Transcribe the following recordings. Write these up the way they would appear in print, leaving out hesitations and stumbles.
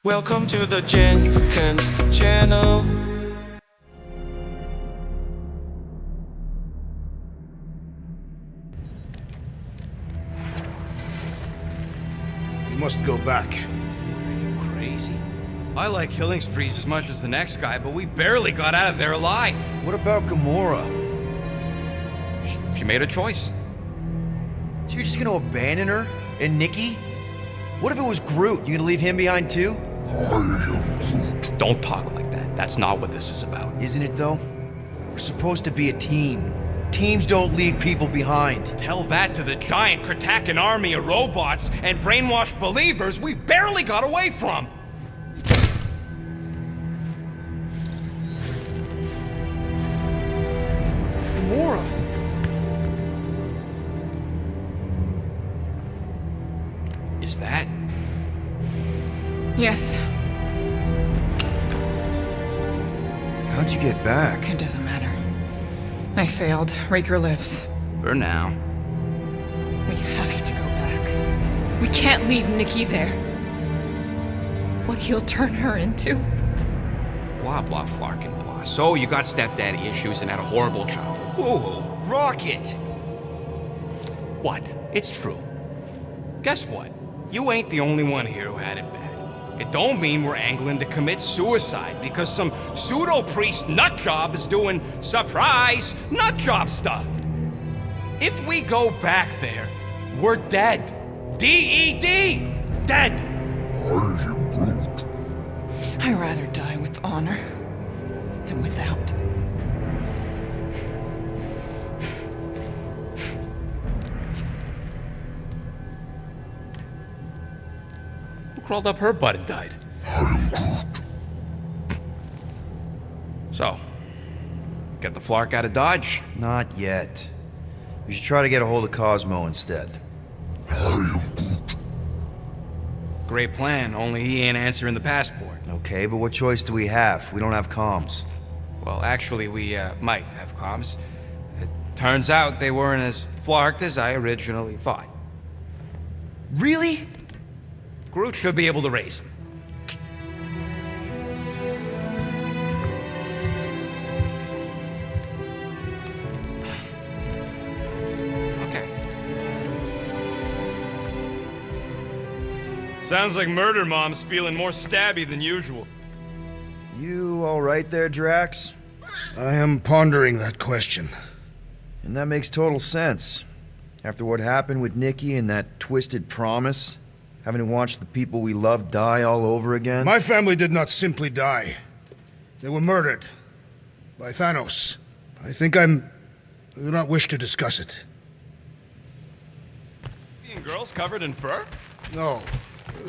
Welcome to the Dzhenkins channel. We must go back. Are you crazy? I like killing sprees as much as the next guy, but we barely got out of there alive. What about Gamora? She made a choice. So you're just gonna abandon her? And Nikki? What if it was Groot? You gonna leave him behind too? Don't talk like that. That's not what this is about. Isn't it though? We're supposed to be a team. Teams don't leave people behind. Tell that to the giant Kratakan army of robots and brainwashed believers we barely got away from. Gamora! Is that? Yes, How'd you get back? it doesn't matter. I failed. Raker lives. For now. We have to go back. We can't leave Nikki there. What he'll turn her into? Blah, blah, flarkin' blah. So you got stepdaddy issues and had a horrible childhood. Boo-hoo. Rocket! What? It's true. Guess what? You ain't the only one here who had it bad. It don't mean we're angling to commit suicide because some pseudo-priest nutjob is doing surprise nutjob stuff. If we go back there, we're dead. D-E-D! Dead! I'd rather die with honor than without. Who crawled up her butt and died? So, get the Flark out of Dodge? Not yet. We should try to get a hold of Cosmo instead. Great plan, only he ain't answering the passport. Okay, but what choice do we have? We don't have comms. Well, actually, we might have comms. It turns out they weren't as flarked as I originally thought. Really? Groot should be able to raise them. Okay. Sounds like Murder Mom's feeling more stabby than usual. You alright there, Drax? I am pondering that question. And that makes total sense. After what happened with Nikki and that twisted promise, having to watch the people we love die all over again. My family did not simply die. They were murdered. By Thanos. I do not wish to discuss it. Seeing girls covered in fur? No.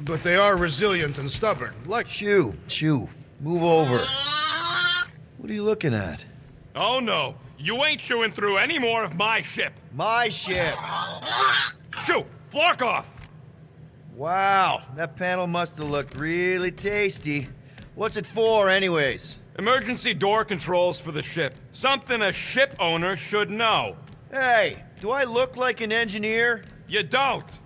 But they are resilient and stubborn, like... Shoo, move over. What are you looking at? Oh no, you ain't chewing through any more of my ship. My ship! Shoo, flark off! Wow, that panel must have looked really tasty. What's it for, anyways? Emergency door controls for the ship. Something a ship owner should know. Hey, do I look like an engineer? You don't.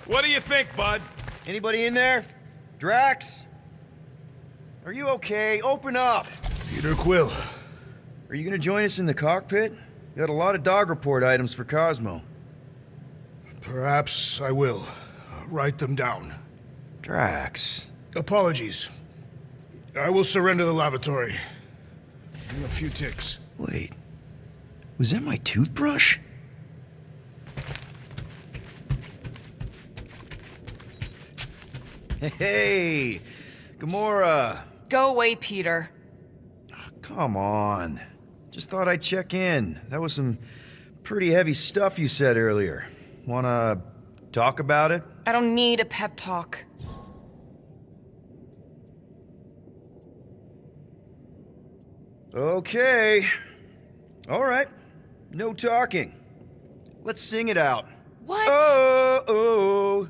What do you think, bud? Anybody in there? Drax? Are you okay? Open up! Peter Quill. Are you gonna join us in the cockpit? You got a lot of dog report items for Cosmo. Perhaps I will. Write them down. Drax. Apologies. I will surrender the lavatory. In a few ticks. Wait. Was that my toothbrush? Hey! Gamora! Go away, Peter. Come on. Just thought I'd check in. That was some pretty heavy stuff you said earlier. Wanna talk about it? I don't need a pep talk. Okay. All right. No talking. Let's sing it out. What?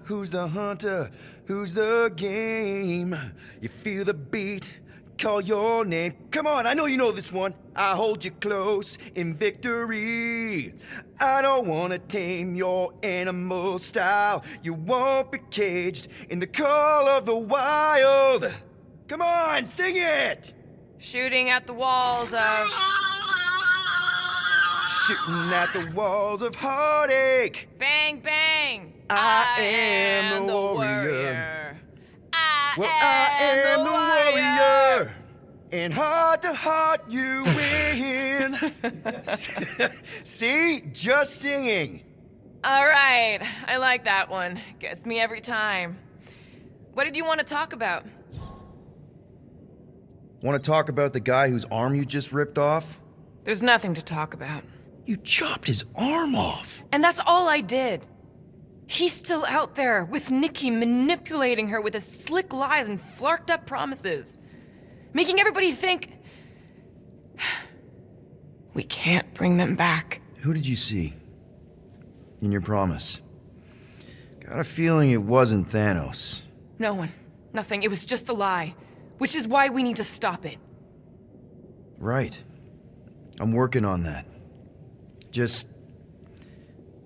Who's the hunter? Who's the game? You feel the beat call your name. Come on, I know you know this one. I hold you close in victory. I don't wanna tame your animal style. You won't be caged in the call of the wild. Come on, sing it! Shooting at the walls of... Shooting at the walls of heartache. Bang, bang! I am the warrior. I am the warrior. And heart to heart, you win. See? Just singing. All right, I like that one. Gets me every time. What did you want to talk about? Want to talk about the guy whose arm you just ripped off? There's nothing to talk about. You chopped his arm off. And that's all I did. He's still out there with Nikki manipulating her with his slick lies and flarked up promises. Making everybody think... we can't bring them back. Who did you see? In your promise? Got a feeling it wasn't Thanos. No one. Nothing. It was just a lie. Which is why we need to stop it. Right. I'm working on that. Just...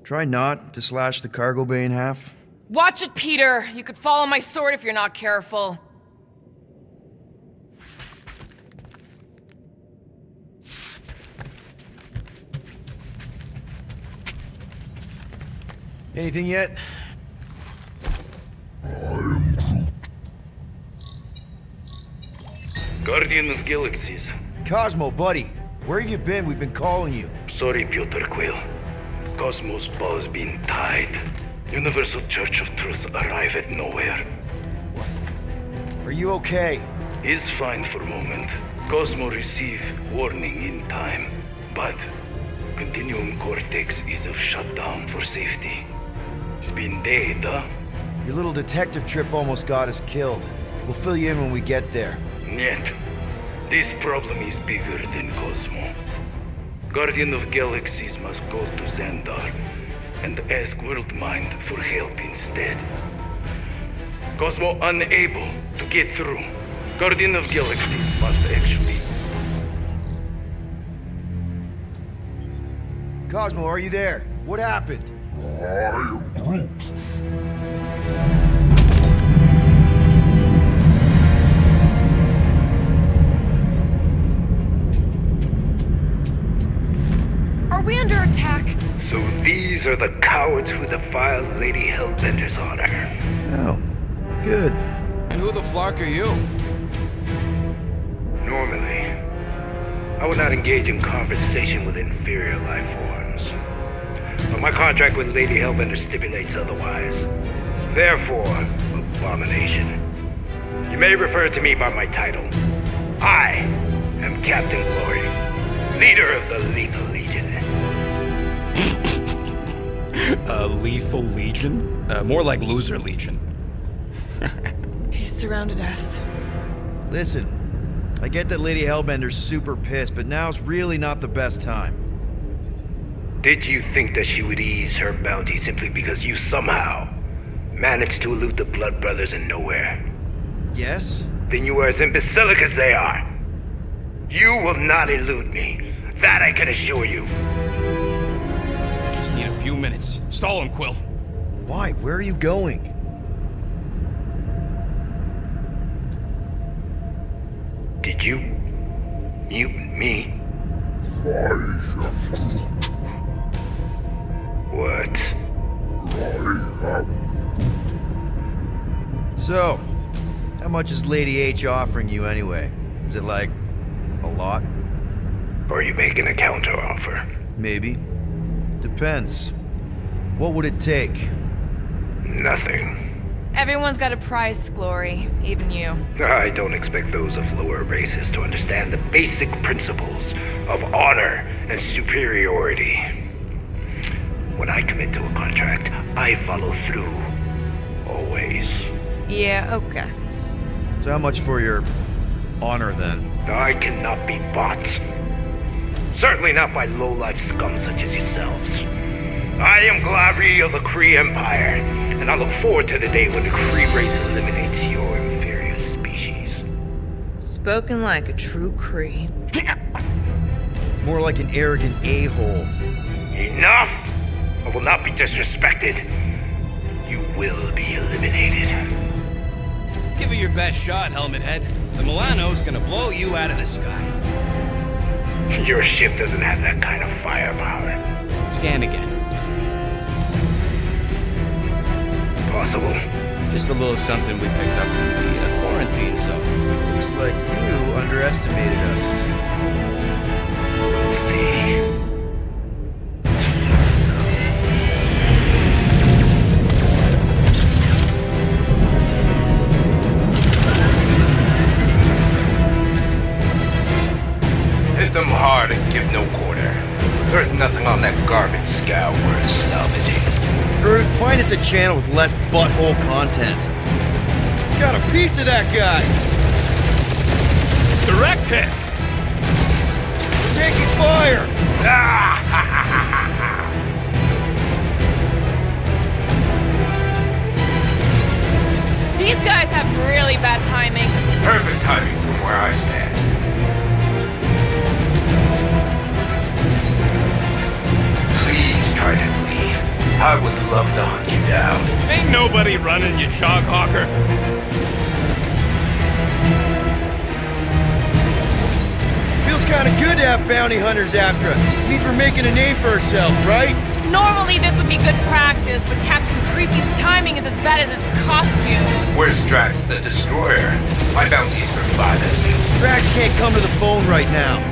try not to slash the cargo bay in half. Watch it, Peter! You could fall on my sword if you're not careful. Anything yet? Guardian of Galaxies. Cosmo, buddy. Where have you been? We've been calling you. Sorry, Peter Quill. Cosmos ball's been tied. Universal Church of Truth arrive at nowhere. Are you okay? Is fine for moment. Cosmo receive warning in time. But Continuum Cortex is of shutdown for safety. It's been dead, huh? Your little detective trip almost got us killed. We'll fill you in when we get there. Yet, this problem is bigger than Cosmo. Guardian of Galaxies must go to Xandar and ask Worldmind for help instead. Cosmo unable to get through. Guardian of Galaxies must actually... Cosmo, are you there? What happened? Are we under attack? So these are the cowards who defiled Lady Hellbender's honor. Oh, good. And who the flark are you? Normally, I would not engage in conversation with inferior life forms. But my contract with Lady Hellbender stipulates otherwise. Therefore, abomination. You may refer to me by my title. I am Captain Glory, leader of the Lethal Legion. Lethal Legion? More like Loser Legion. He surrounded us. Listen, I get that Lady Hellbender's super pissed, but now's really not the best time. Did you think that she would ease her bounty simply because you somehow managed to elude the Blood Brothers in nowhere? Yes? Then you are as imbecilic as they are. You will not elude me. That I can assure you. I just need a few minutes. Stall him, Quill. Why? Where are you going? Did you mute me? What? So, how much is Lady H offering you anyway? Is it like a lot? Or are you making a counteroffer? Maybe. Depends. What would it take? Nothing. Everyone's got a price, Glory. Even you. I don't expect those of lower races to understand the basic principles of honor and superiority. When I commit to a contract, I follow through. Always. Yeah, okay. So how much for your honor then? I cannot be bought. Certainly not by low-life scum such as yourselves. I am Glary of the Kree Empire, and I look forward to the day when the Kree race eliminates your inferior species. Spoken like a true creep. More like an arrogant a-hole. Enough! I will not be disrespected. You will be eliminated. Give it your best shot, Helmet Head. The Milano's gonna blow you out of the sky. Your ship doesn't have that kind of firepower. Scan again. Possible. Just a little something we picked up in the quarantine zone. Looks like you underestimated us. We'll see. Hit them hard and give no quarter. There's nothing on that garbage scow worth salvaging. Groot, find us a channel with less butthole content. Got a piece of that guy! Direct hit! We're taking fire! These guys have really bad timing. Perfect timing from where I stand. Please try to flee. I would love to hunt you down. Ain't nobody running, you chog hawker. Feels kinda good to have bounty hunters after us. Means we're making a name for ourselves, right? Normally this would be good practice, but Captain Creepy's timing is as bad as his costume. Where's Drax the Destroyer? My bounty's for 5 of you. Drax can't come to the phone right now.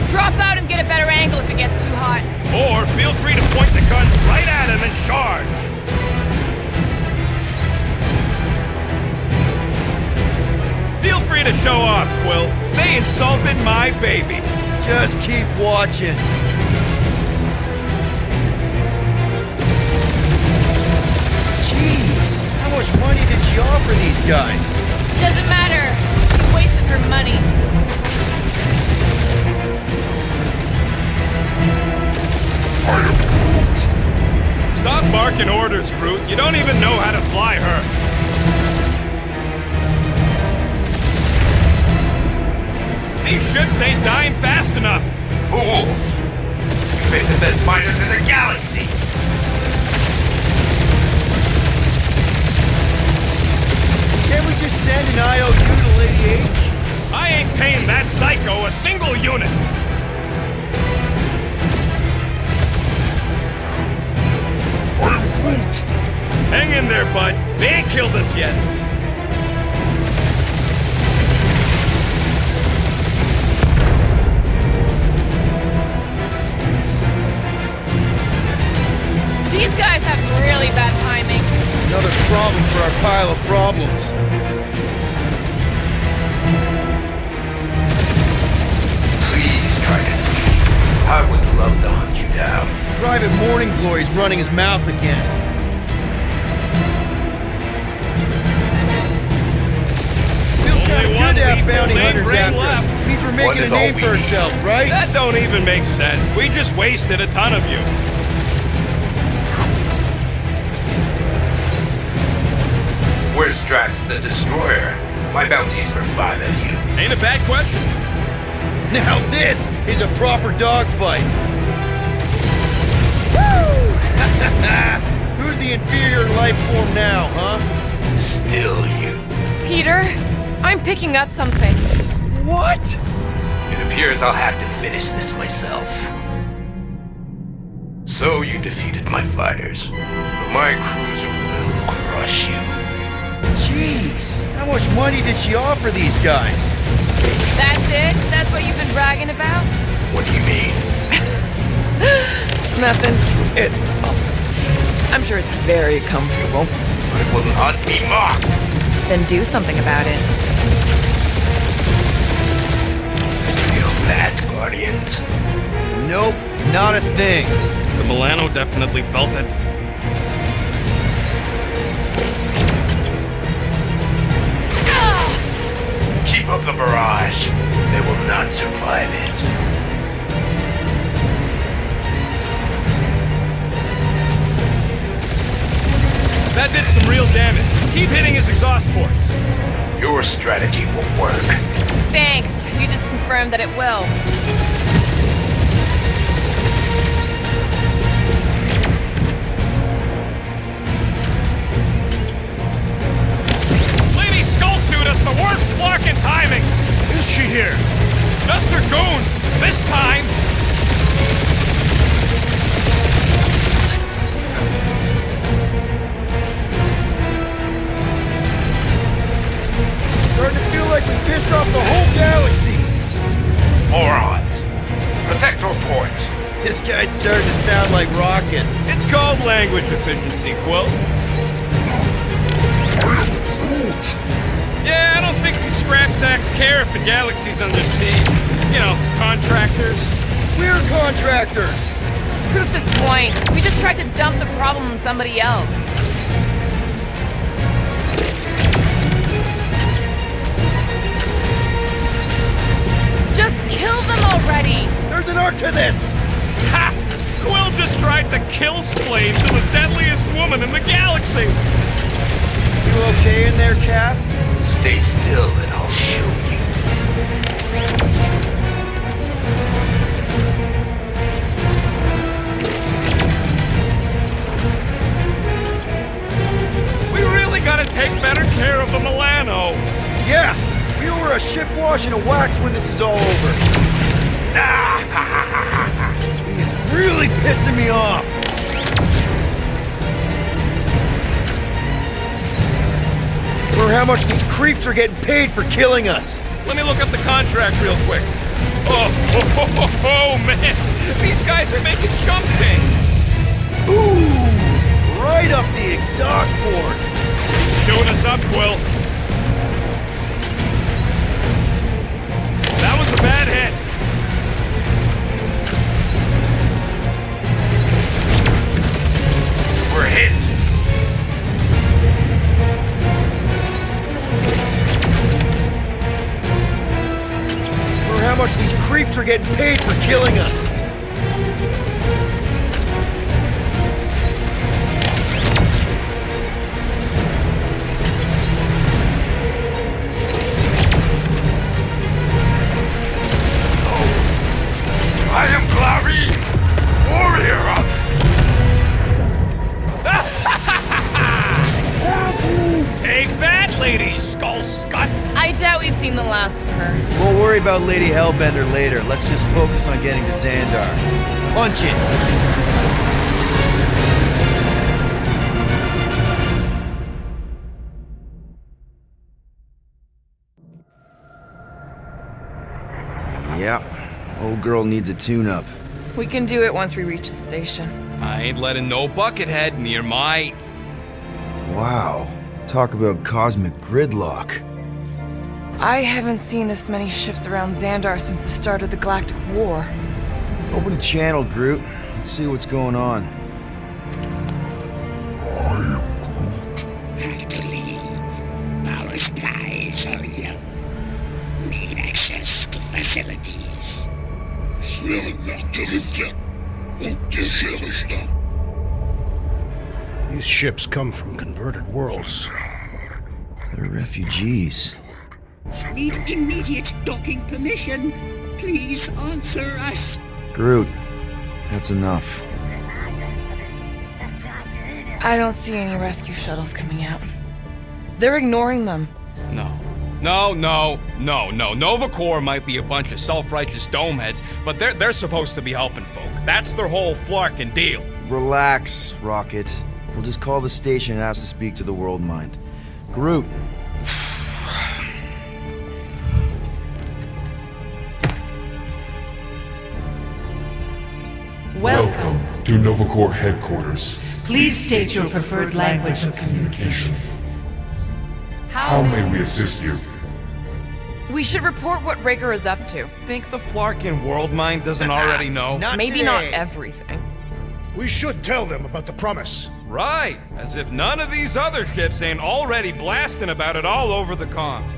Drop out and get a better angle if it gets too hot. Or feel free to point the guns right at him and charge. Feel free to show off, Quill. They insulted my baby. Just keep watching. Jeez, how much money did she offer these guys? Doesn't matter. She wasted her money. Stop barking orders, Groot. You don't even know how to fly her. These ships ain't dying fast enough. Fools! You face the best fighters in the galaxy! Can't we just send an IOU to Lady H? I ain't paying that psycho a single unit. Hang in there, bud. They ain't killed us yet. These guys have really bad timing. Another problem for our pile of problems. Please try to flee. I would love to hunt you down. Private Morning Glory's running his mouth again. Feels kinda Only good one to have lethal bounty name hunters brain after us. left. Means we're One making a is all name we for need. ourselves, right? That don't even make sense. We just wasted a ton of you. Where's Drax the Destroyer? My bounty's for 5 of you. Ain't a bad question. Now this is a proper dogfight. Woo! Who's the inferior life form now, huh? Still you. Peter, I'm picking up something. What? It appears I'll have to finish this myself. So you defeated my fighters, but my cruiser will crush you. Jeez, how much money did she offer these guys? That's it? That's what you've been bragging about? What do you mean? Nothing. I'm sure it's very comfortable. I will not be mocked. Then do something about it. Feel that, Guardians? Nope, not a thing. The Milano definitely felt it. Keep up the barrage. They will not survive it. That did some real damage. Keep hitting his exhaust ports. Your strategy will work. Thanks. You just confirmed that it will. Lady Skullsuit has the worst flarkin' timing. Is she here? Just her goons. This time. Starting to feel like we pissed off the whole galaxy. Morons. Protect your port. This guy's starting to sound like Rocket. It's called language efficiency, Quill. Yeah, I don't think these scrap sacks care if the galaxy's under siege. You know, contractors. We're contractors. Proves his point. We just tried to dump the problem on somebody else. Just kill them already! There's an art to this. Ha! Quill just tried to kill Splane to the deadliest woman in the galaxy. You okay in there, Cap? Stay still and I'll show you. We really gotta take better care of the Milano. Yeah. We were a ship wash and a wax when this is all over. He's really pissing me off. Or how much these creeps are getting paid for killing us. Let me look up the contract real quick. Oh, man. These guys are making jump things. Ooh! Right up the exhaust port. He's chewing us up, Quill. That was a bad hit. We're hit. Or how much these creeps are getting paid for killing us. I am Clary, warrior of... Take that, Lady Skull Scut! I doubt we've seen the last of her. We'll worry about Lady Hellbender later. Let's just focus on getting to Xandar. Punch it! Yep. Old girl needs a tune-up. We can do it once we reach the station. I ain't letting no buckethead near my... Wow. Talk about cosmic gridlock. I haven't seen this many ships around Xandar since the start of the Galactic War. Open a channel, Groot. Let's see what's going on. Had to leave. Power supplies are low. Need access to facilities. These ships come from converted worlds. They're refugees. Need immediate docking permission. Please answer us. Groot, that's enough. I don't see any rescue shuttles coming out. They're ignoring them. No. Nova Corps might be a bunch of self-righteous domeheads, but they're supposed to be helping folk. That's their whole flarkin' deal. Relax, Rocket. We'll just call the station and ask to speak to the World Mind. Groot. Welcome to Nova Corps headquarters. Please state your preferred language of communication. How may we assist you? We should report what Raker is up to. Think the Flarkin World Mind doesn't already know? Maybe today. not everything. We should tell them about the promise. Right, as if none of these other ships ain't already blasting about it all over the comms.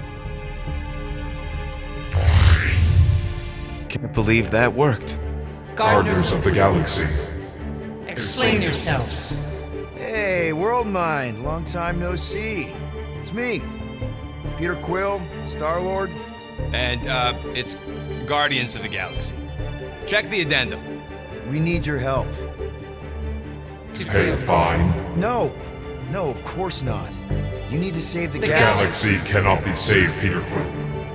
Can't believe that worked. Gardeners of the Galaxy. Explain yourselves. Hey, World Mind. Long time no see. It's me. Peter Quill, Star-Lord. And, it's Guardians of the Galaxy. Check the addendum. We need your help. To pay a fine? No, of course not. You need to save the Galaxy cannot be saved, Peter Quill.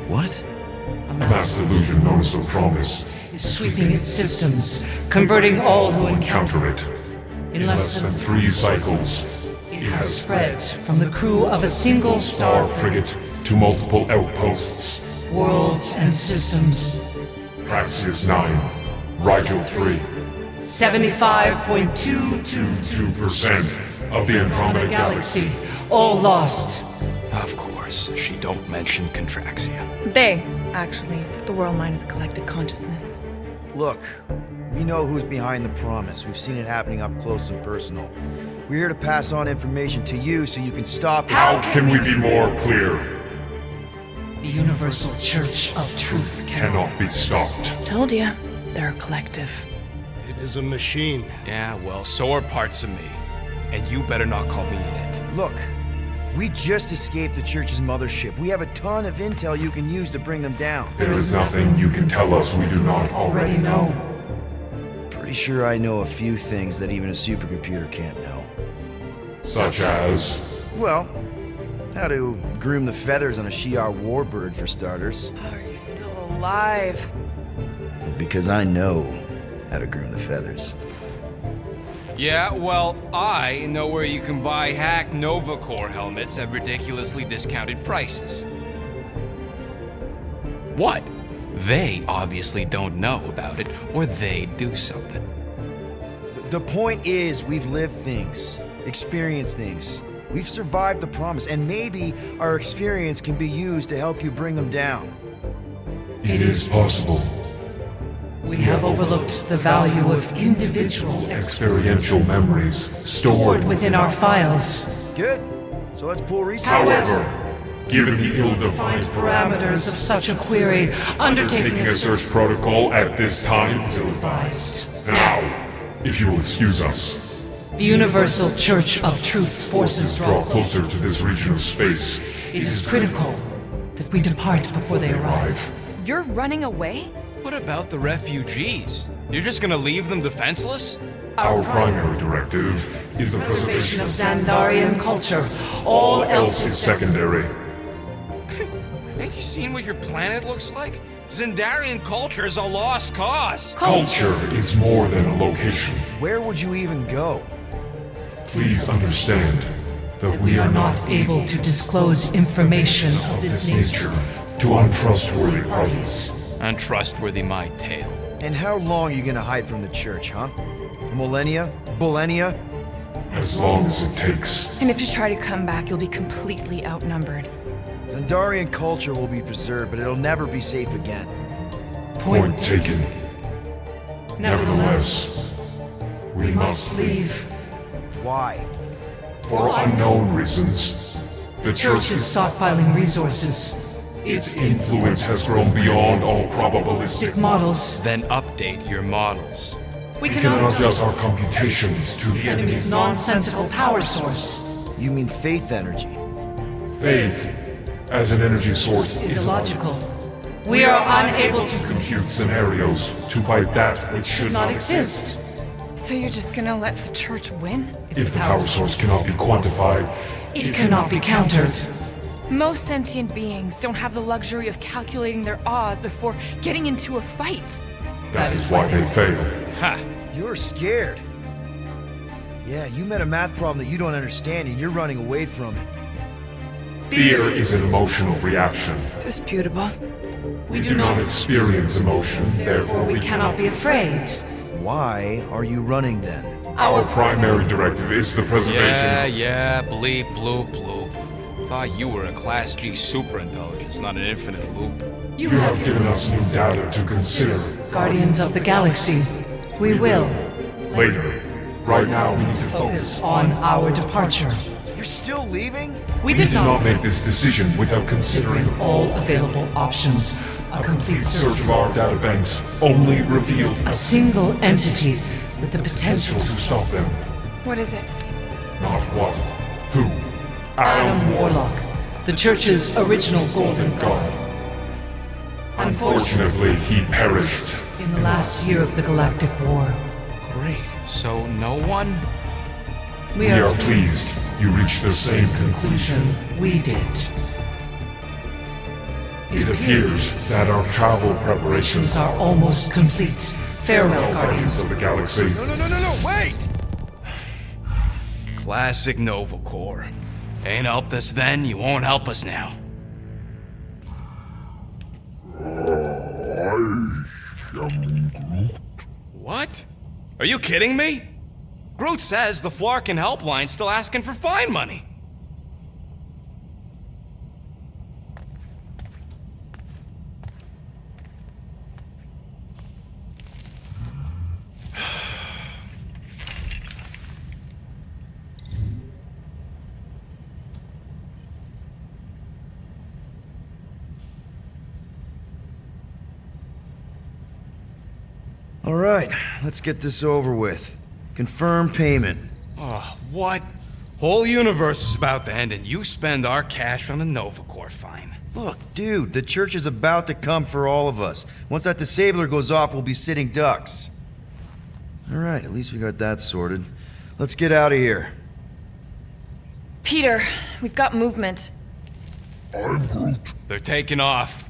What? A mass delusion known as the Promise is sweeping its systems, converting all who encounter it. In less than 3 cycles, it has spread from the crew of a single star frigate to multiple outposts, worlds and systems. Praxius 9, Rigel 3. 75.222% of the Andromeda Galaxy, all lost. Of course, she don't mention Contraxia. They, actually. The world mind is a collective consciousness. Look, we know who's behind the Promise. We've seen it happening up close and personal. We're here to pass on information to you so you can stop it. How can we be more clear? The Universal Church of Truth cannot be stopped. Told ya, they're a collective. It is a machine. Yeah, well, so are parts of me. And you better not call me in it. Look, we just escaped the Church's mothership. We have a ton of intel you can use to bring them down. There is nothing you can tell us we do not already know. Pretty sure I know a few things that even a supercomputer can't know. Such as? Well, how to groom the feathers on a Shi'ar warbird, for starters. How are you still alive? Because I know how to groom the feathers. Yeah, well, I know where you can buy hacked Nova Corps helmets at ridiculously discounted prices. What? They obviously don't know about it, or they'd do something. The point is, we've lived things, experienced things. We've survived the Promise, and maybe our experience can be used to help you bring them down. It is possible. We have overlooked the value of individual experiential memories stored within our files. Good. So let's pull resources. However, given the ill-defined parameters of such a query, undertaking a search protocol at this time is ill-advised. Now, if you will excuse us. The Universal Church of Truth's forces draw closer to this region of space. It is critical that we depart before they arrive. You're running away? What about the refugees? You're just gonna leave them defenseless? Our primary directive is the preservation of Xandarian culture. All else is secondary. Have you seen what your planet looks like? Xandarian culture is a lost cause. Culture is more than a location. Where would you even go? Please understand that we are not able to disclose information of this nature to untrustworthy parties. Untrustworthy my tale. And how long are you gonna hide from the Church, huh? Millennia? Millennia? As long as it takes. And if you try to come back, you'll be completely outnumbered. Xandarian culture will be preserved, but it'll never be safe again. Point taken. Nevertheless, we must leave. Why? For unknown reasons. The Church is stockpiling resources. Its influence has grown beyond all probabilistic models. Then update your models. We cannot adjust our computations to the enemy's nonsensical power source. You mean faith energy? Faith, as an energy source, is illogical. We are unable to compute scenarios to fight that which should not exist. So you're just gonna let the Church win? If the power source cannot be quantified, it cannot be countered. Most sentient beings don't have the luxury of calculating their odds before getting into a fight. That is why they fail. Ha! You're scared. Yeah, you met a math problem that you don't understand and you're running away from it. Fear is an emotional reaction. Disputable. We do not experience emotion, therefore we cannot be afraid. Why are you running then? Our primary directive is the preservation. Yeah, bleep, bloop, bloop. Thought you were a Class G superintelligence, not an infinite loop. You have given us new data to consider. Guardians of the Galaxy, we will. Later. Right now we need to focus on our departure. You're still leaving? We did not make this decision without considering all available options. A complete search of our databanks only revealed a single entity with the potential to stop them. What is it? Not what. Who. Adam Warlock, the Church's original Golden God. Unfortunately, he perished. In the last year of the Galactic War. Great. So no one? We are pleased you reached the same conclusion. We did. It appears that our travel preparations are almost complete. Farewell, Guardians of the Galaxy. No, wait! Classic Nova Corps. Ain't helped us then, you won't help us now. I am Groot. What? Are you kidding me? Groot says the Flarkin helpline's still asking for fine money. All right, let's get this over with. Confirm payment. Oh, what? Whole universe is about to end and you spend our cash on a Nova Corps fine. Look, dude, the church is about to come for all of us. Once that disabler goes off, we'll be sitting ducks. All right, at least we got that sorted. Let's get out of here. Peter, we've got movement. I'm Groot. They're taking off.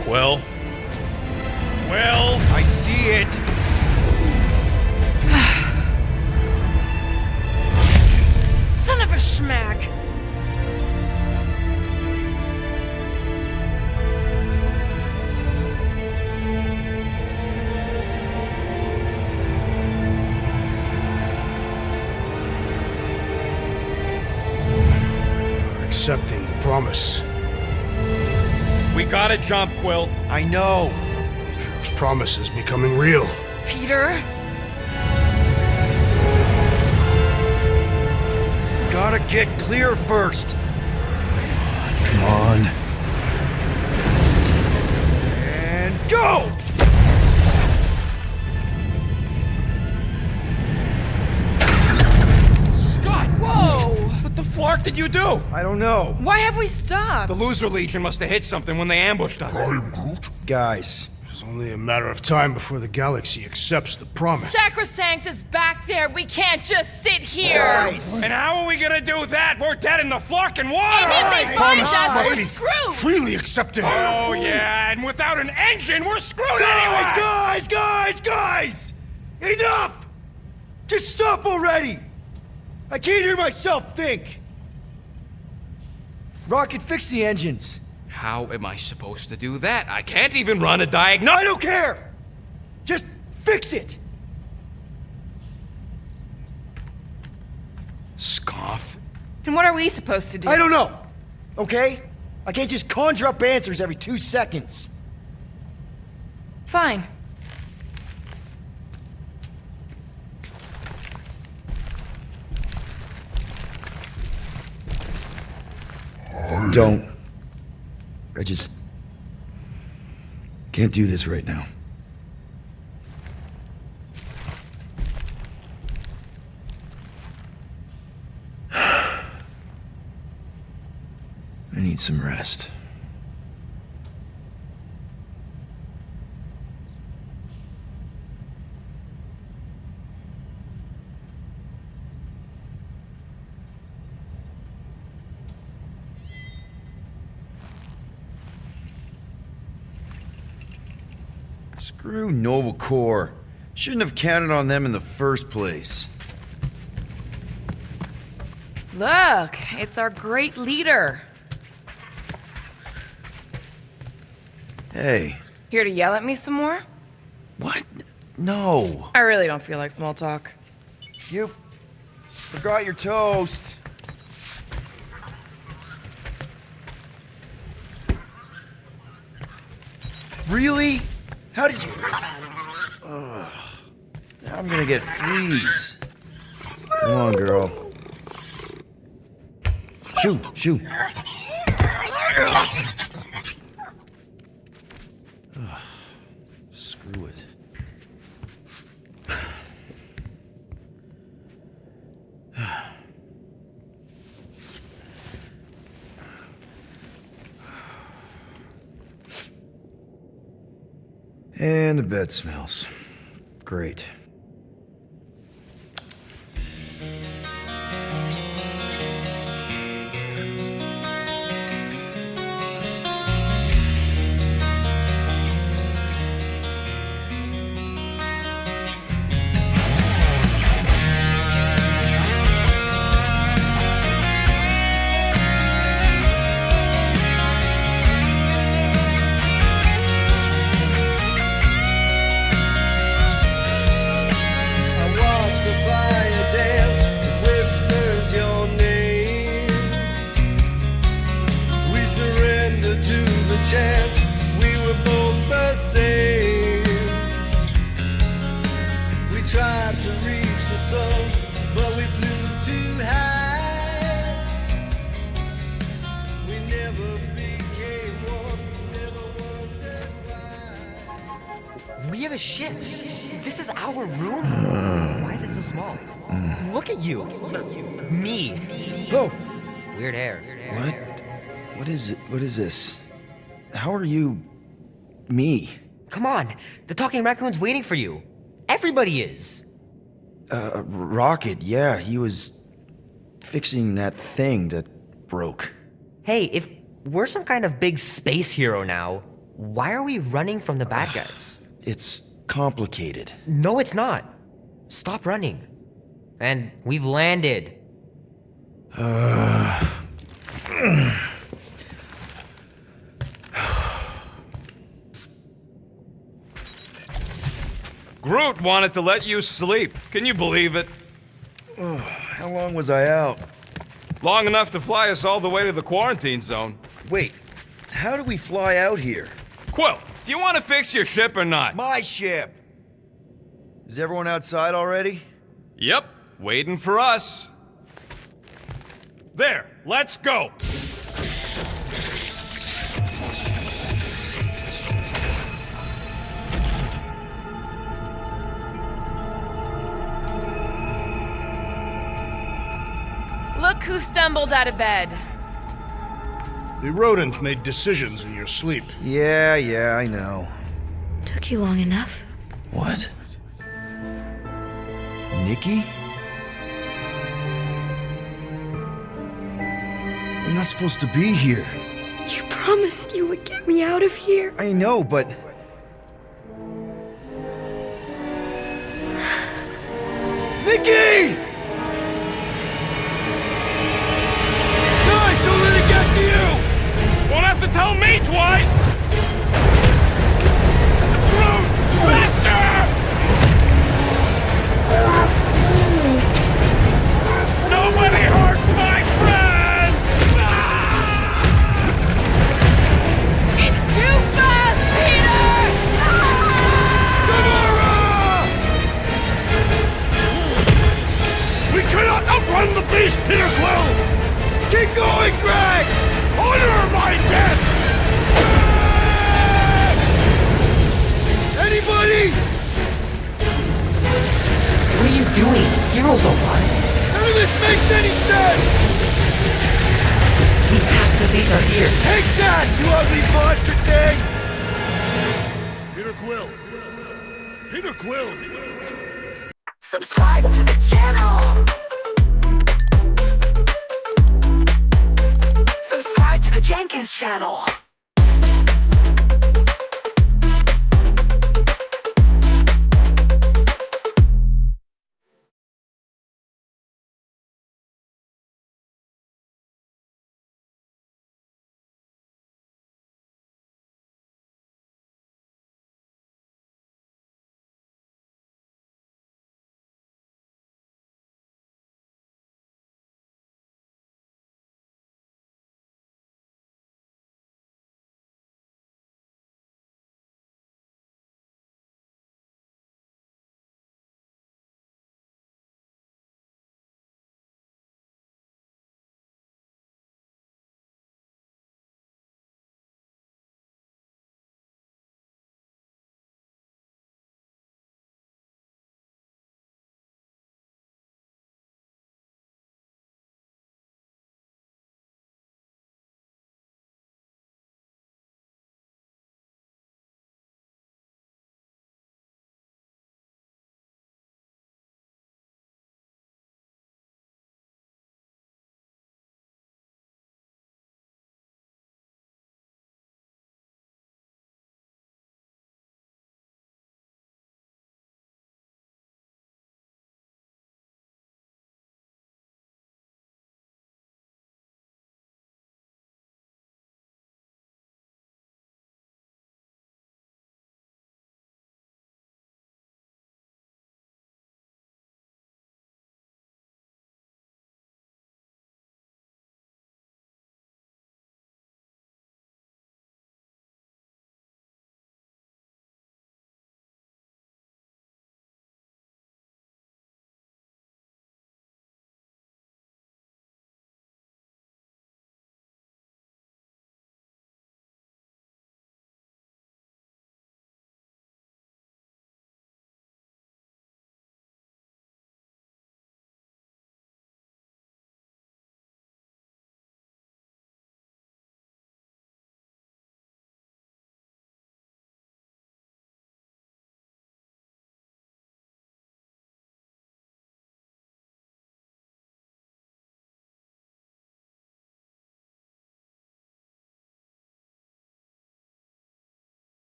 Quill? Quill? I see it! Son of a schmack! You're accepting the promise. We gotta jump, Quill. I know. Drax's promise is becoming real. Peter? Gotta get clear first. Come on. And go! Scott! Whoa! What the flark did you do? I don't know. Why have we stopped? The Loser Legion must have hit something when they ambushed us. I'm Groot. Guys, It's only a matter of time before the galaxy accepts the promise. Sacrosanct is back there. We can't just sit here. guys! And how are we gonna do that? We're dead in the flarkin' water! And if they find Promise us, must we're be screwed. freely accepted. Oh, yeah, and without an engine, we're screwed anyway! Guys! Enough! Just stop already! I can't hear myself think! Rocket, fix the engines. How am I supposed to do that? I can't even run a diagnosis. I don't care! Just fix it! Scoff. And what are we supposed to do? I don't know, okay? I can't just conjure up answers every 2 seconds. Fine. Don't. I just can't do this right now. I need some rest. Screw Nova Corps. Shouldn't have counted on them in the first place. Look, it's our great leader. Hey. Here to yell at me some more? What? No. I really don't feel like small talk. You forgot your toast. Really? How did you... Ugh. Now I'm gonna get fleas. Come on, girl. Shoo. Screw it. And the bed smells. Great. Chance we were both the same. We tried to reach the sun, but we flew too high. We never became one, never wondered why. We have a ship. This is our room. Why is it so small? Look at you. Me. Oh. Weird hair. What? What is it? What is this? How are you... me? Come on, the talking raccoon's waiting for you. Everybody is. Rocket, yeah, he was fixing that thing that broke. Hey, if we're some kind of big space hero now, why are we running from the bad guys? It's complicated. No, it's not. Stop running. And we've landed. Groot wanted to let you sleep. Can you believe it? How long was I out? Long enough to fly us all the way to the quarantine zone. Wait, how do we fly out here? Quill, do you want to fix your ship or not? My ship! Is everyone outside already? Yep, waiting for us. There, let's go! Look who stumbled out of bed. The rodent made decisions in your sleep. Yeah, I know. Took you long enough. What? Nikki? You're not supposed to be here. You promised you would get me out of here. I know, but... Nikki! Guys, don't let it get to you! Won't have to tell me twice! Groot! Faster! Nobody hurts my friend! It's too fast, Peter! Gamora! We cannot outrun the beast, Peter Quill! Keep going, Drax! Honor my death! Drax! Anybody? What are you doing? Heroes don't run. None of this makes any sense! We have to face our fear. Take that, you ugly monster thing! Peter Quill. Peter Quill. Subscribe to the channel. Subscribe to the Dzhenkins channel.